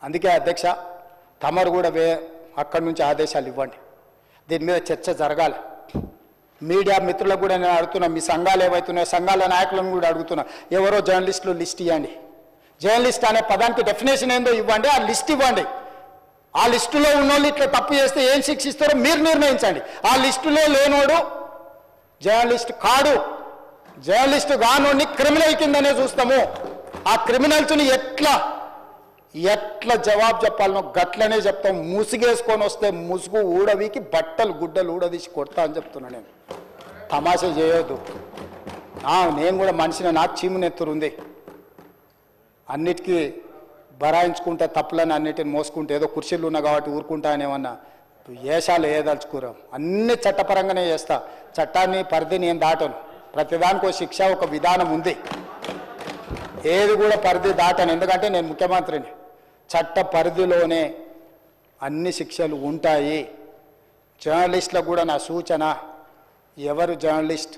అందుకే అధ్యక్ష తమరు కూడా అక్కడి నుంచి ఆదేశాలు ఇవ్వండి, దీని మీద చర్చ జరగాలి. మీడియా మిత్రులకు కూడా నేను అడుగుతున్నా, మీ సంఘాలు ఏవైతున్నాయో సంఘాల నాయకులను కూడా అడుగుతున్నా, ఎవరో జర్నలిస్టులు లిస్ట్ ఇవ్వండి. జర్నలిస్ట్ అనే పదానికి డెఫినేషన్ ఏందో ఇవ్వండి, ఆ లిస్ట్ ఇవ్వండి. ఆ లిస్టులో ఉన్నోళ్ళు ఇట్లా తప్పు చేస్తే ఏం శిక్షిస్తారో మీరు నిర్ణయించండి. ఆ లిస్టులో లేనోడు జర్నలిస్ట్ కాడు, జర్నలిస్ట్ కానోడిని క్రిమినల్ కిందనే చూస్తాము. ఆ క్రిమినల్స్ని ఎట్లా జవాబు చెప్పాలనో గట్లనే చెప్తాం. ముసుగేసుకొని వస్తే ముసుగు ఊడవికి బట్టలు గుడ్డలు ఊడదీసి కొడతా అని చెప్తున్నా. నేను తమాషా చేయొద్దు. నేను కూడా మనిషిని, నాకు చీమునెత్తురుంది. అన్నిటికీ బరాయించుకుంటే తప్పులని అన్నిటిని మోసుకుంటే ఏదో కుర్చీలు ఉన్నా కాబట్టి ఊరుకుంటా అని ఏమన్నా ఏషాలు వేయదలుచుకోరాం. అన్ని చట్టపరంగానే చేస్తా. చట్టాన్ని పరిధి నేను దాటను. ప్రతిదానికి శిక్ష ఒక విధానం ఉంది, ఏది కూడా పరిధి దాటను. ఎందుకంటే నేను ముఖ్యమంత్రిని. చట్ట పరిధిలోనే అన్ని శిక్షలు ఉంటాయి. జర్నలిస్టులకు కూడా నా సూచన, ఎవరు జర్నలిస్ట్